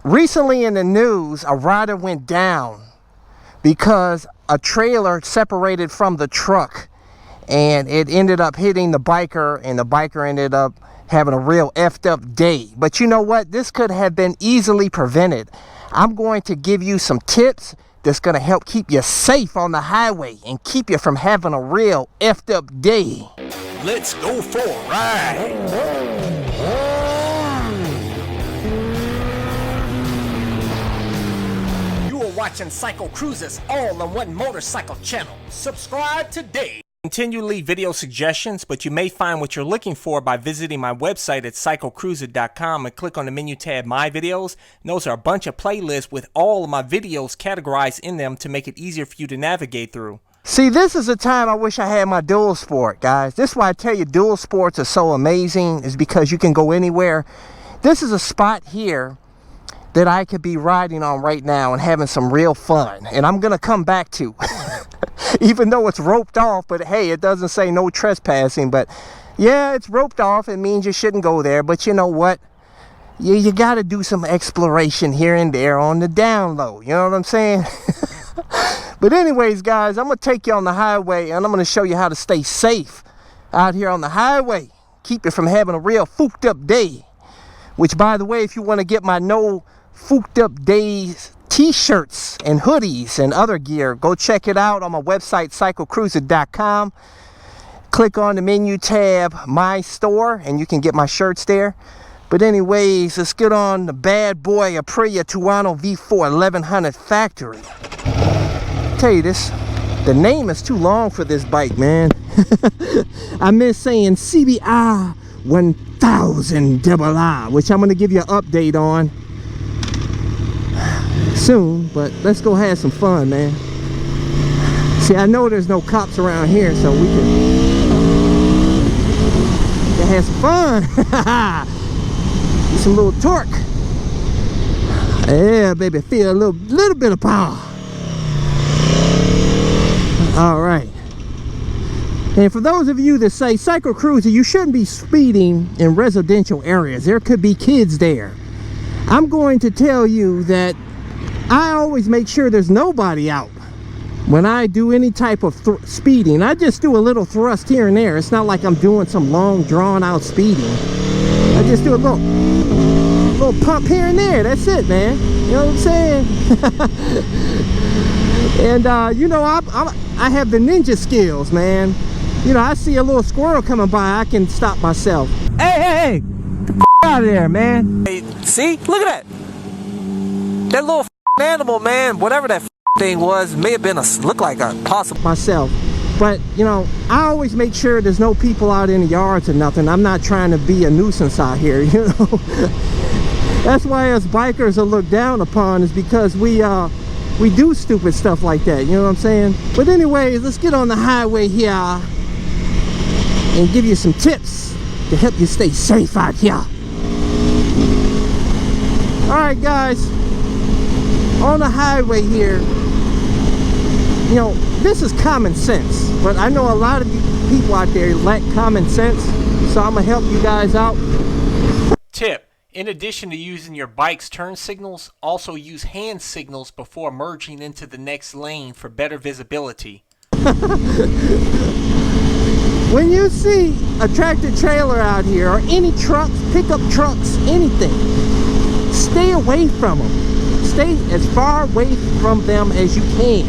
recently in the news, a rider went down because a trailer separated from the truck, and it ended up hitting the biker, and the biker ended up having a real effed up day. But you know what? This could have been easily prevented. I'm going to give you some tips that's going to help keep you safe on the highway and keep you from having a real effed up day. Let's go for a ride. Watching CycleCruza's all-in-one motorcycle channel. Subscribe today. Continually video suggestions, but you may find what you're looking for by visiting my website at CycleCruza.com and click on the menu tab My Videos. And those are a bunch of playlists with all of my videos categorized in them to make it easier for you to navigate through. See, this is a time I wish I had my dual sport, guys. This is why I tell you dual sports are so amazing, is because you can go anywhere. This is a spot here that I could be riding on right now and having some real fun, and I'm gonna come back to even though it's roped off. But hey, it doesn't say no trespassing, but yeah, it's roped off. It means you shouldn't go there, but you know what, you got to do some exploration here and there on the down low, you know what I'm saying? But anyways, guys, I'm gonna take you on the highway, and I'm gonna show you how to stay safe out here on the highway, keep you from having a real fooked up day. Which, by the way, if you want to get my No Fooked Up Days t-shirts and hoodies and other gear, go check it out on my website, CycleCruza.com. Click on the menu tab My Store, and you can get my shirts there. But anyways, let's get on the bad boy Aprilia Tuono V4 1100 factory. Tell you this, the name is too long for this bike, man. I miss saying CBR 1000 I, which I'm going to give you an update on soon, but let's go have some fun, man. See, I know there's no cops around here, so we can have some fun. Get some little torque. Yeah, baby, feel a little bit of power. All right. And for those of you that say, CycleCruza, you shouldn't be speeding in residential areas, there could be kids there, I'm going to tell you that I always make sure there's nobody out when I do any type of speeding. I just do a little thrust here and there. It's not like I'm doing some long drawn out speeding. I just do a little pump here and there. That's it, man. You know what I'm saying? And you know, I have the ninja skills, man. You know, I see a little squirrel coming by, I can stop myself. Hey, get the out of there, man. Hey, see, look at that. That little animal, man, whatever that thing was, may have been look like a possible myself. But you know, I always make sure there's no people out in the yards or nothing. I'm not trying to be a nuisance out here, you know. That's why us bikers are looked down upon, is because we do stupid stuff like that, you know what I'm saying? But anyways, let's get on the highway here and give you some tips to help you stay safe out here. All right, guys, on the highway here, you know, this is common sense, but I know a lot of you people out there lack common sense, so I'm gonna help you guys out. Tip: in addition to using your bike's turn signals, also use hand signals before merging into the next lane for better visibility. When you see a tractor trailer out here, or any trucks, pickup trucks, anything, stay away from them. Stay as far away from them as you can.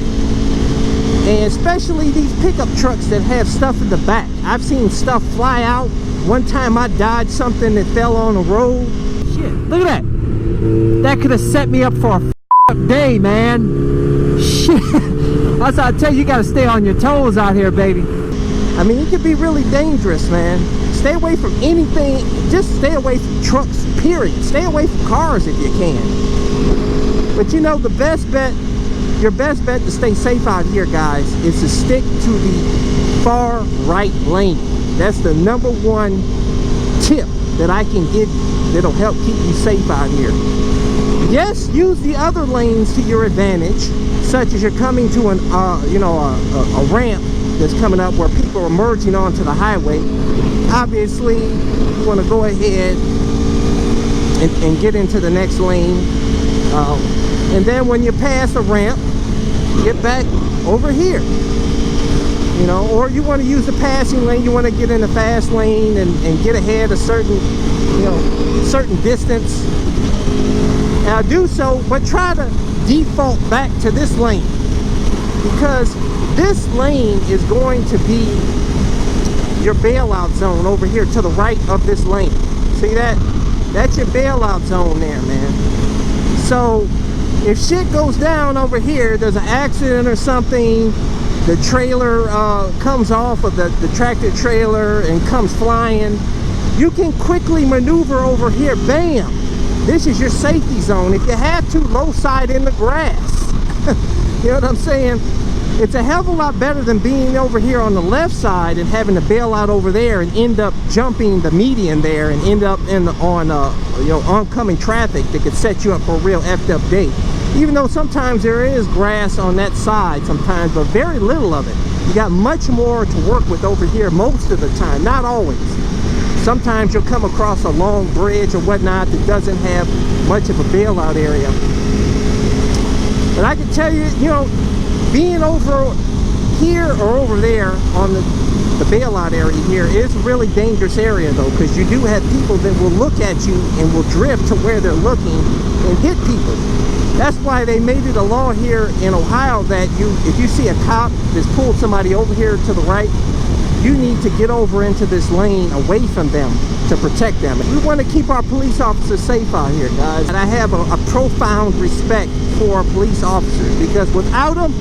And especially these pickup trucks that have stuff in the back. I've seen stuff fly out. One time I dodged something that fell on the road. Shit, look at that. That could have set me up for a day, man. Shit. That's how I tell you, you gotta stay on your toes out here, baby. I mean, it can be really dangerous, man. Stay away from anything. Just stay away from trucks, period. Stay away from cars if you can. But you know, the best bet, your best bet to stay safe out here, guys, is to stick to the far right lane. That's the #1 tip that I can give you that'll help keep you safe out here. Yes, use the other lanes to your advantage, such as you're coming to an a ramp that's coming up where people are merging onto the highway. Obviously, you want to go ahead and get into the next lane And then when you pass a ramp, get back over here. You know, or you want to use the passing lane, you want to get in the fast lane and get ahead a certain, you know, certain distance. Now do so, but try to default back to this lane, because this lane is going to be your bailout zone over here to the right of this lane. See that? That's your bailout zone there, man. So if shit goes down over here, there's an accident or something, the trailer comes off of the tractor trailer and comes flying, you can quickly maneuver over here. Bam! This is your safety zone. If you have to, low side in the grass. You know what I'm saying? It's a hell of a lot better than being over here on the left side and having to bail out over there and end up jumping the median there and end up on you know, oncoming traffic that could set you up for a real effed up day. Even though sometimes there is grass on that side sometimes, but very little of it. You got much more to work with over here most of the time, not always. Sometimes you'll come across a long bridge or whatnot that doesn't have much of a bailout area. But I can tell you, you know, being over here or over there on the bailout area here is a really dangerous area though, because you do have people that will look at you and will drift to where they're looking and hit people. That's why they made it a law here in Ohio that if you see a cop that's pulled somebody over here to the right, you need to get over into this lane away from them to protect them. We want to keep our police officers safe out here, guys. And I have a profound respect for police officers, because without them,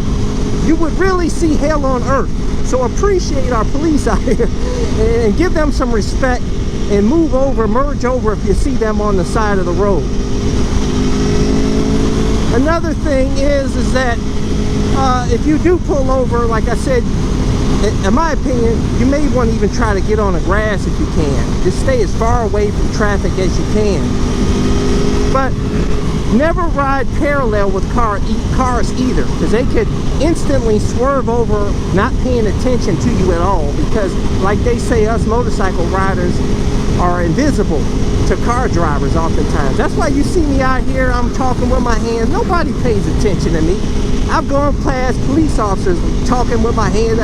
you would really see hell on earth. So appreciate our police out here and give them some respect and move over, merge over if you see them on the side of the road. Another thing is that if you do pull over, like I said, in my opinion, you may want to even try to get on the grass if you can. Just stay as far away from traffic as you can. But never ride parallel with cars either, because they could instantly swerve over, not paying attention to you at all, because like they say, us motorcycle riders are invisible to car drivers oftentimes. That's why you see me out here, I'm talking with my hands. Nobody pays attention to me. I've gone past police officers talking with my hands.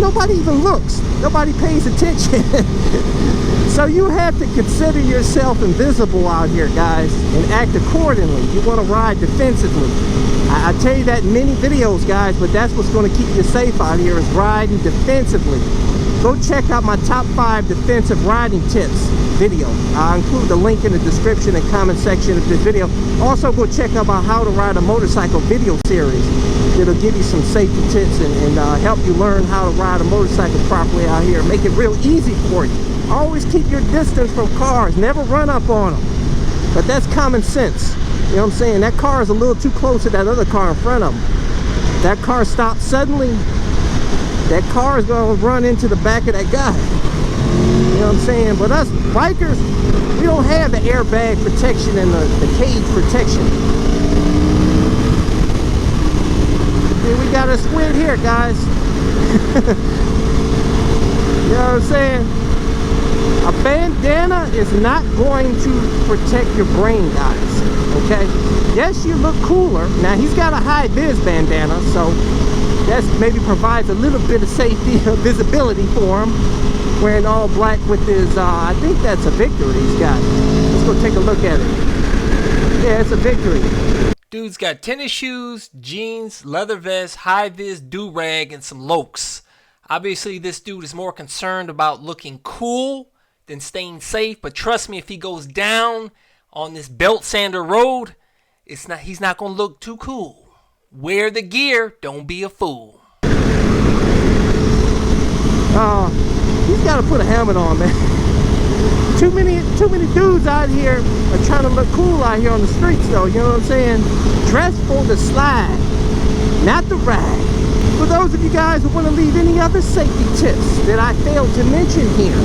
Nobody even looks. Nobody pays attention. So you have to consider yourself invisible out here, guys, and act accordingly. You want to ride defensively. I tell you that in many videos, guys, but that's what's going to keep you safe out here, is riding defensively. Go check out my top 5 defensive riding tips video. I'll include the link in the description and comment section of this video. Also, go check out my How to Ride a Motorcycle video series. It'll give you some safety tips and help you learn how to ride a motorcycle properly out here. Make it real easy for you. Always keep your distance from cars. Never run up on them. But that's common sense. You know what I'm saying? That car is a little too close to that other car in front of them. That car stops suddenly, that car is going to run into the back of that guy. You know what I'm saying? But us bikers, we don't have the airbag protection and the cage protection. See, we got a squid here, guys. You know what I'm saying? A bandana is not going to protect your brain, guys. Okay? Yes, you look cooler. Now, he's got a high-vis bandana, so that maybe provides a little bit of safety, visibility for him. Wearing all black with his, I think that's a Victory he's got. Let's go take a look at it. Yeah, it's a Victory. Dude's got tennis shoes, jeans, leather vest, high-vis do-rag, and some lokes. Obviously, this dude is more concerned about looking cool than staying safe. But trust me, if he goes down on this belt sander road, he's not going to look too cool. Wear the gear. Don't be a fool. He's got to put a helmet on, man. Too many dudes out here are trying to look cool out here on the streets, though. You know what I'm saying? Dress for the slide, not the ride. For those of you guys who want to leave any other safety tips that I failed to mention here,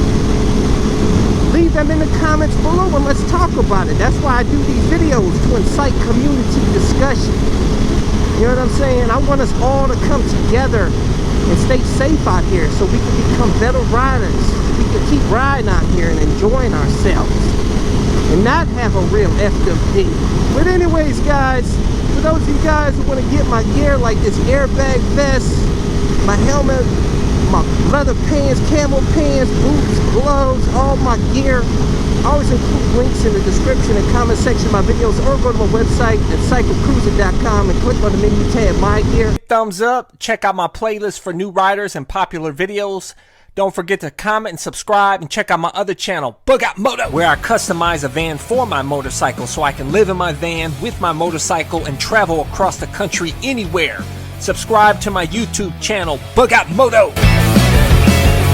leave them in the comments below and let's talk about it. That's why I do these videos, to incite community discussion. You know what I'm saying? I want us all to come together and stay safe out here so we can become better riders. We can keep riding out here and enjoying ourselves. and not have a real FWD. But anyways, guys, for those of you guys who want to get my gear like this airbag vest, my helmet, my leather pants, camel pants, boots, gloves, all my gear, I always include links in the description and comment section of my videos, or go to my website at CycleCruza.com and click on the menu tab My Gear. Thumbs up, check out my playlist for new riders and popular videos. Don't forget to comment and subscribe, and check out my other channel, Bug Out Moto, where I customize a van for my motorcycle so I can live in my van with my motorcycle and travel across the country anywhere. Subscribe to my YouTube channel, Bug Out Moto.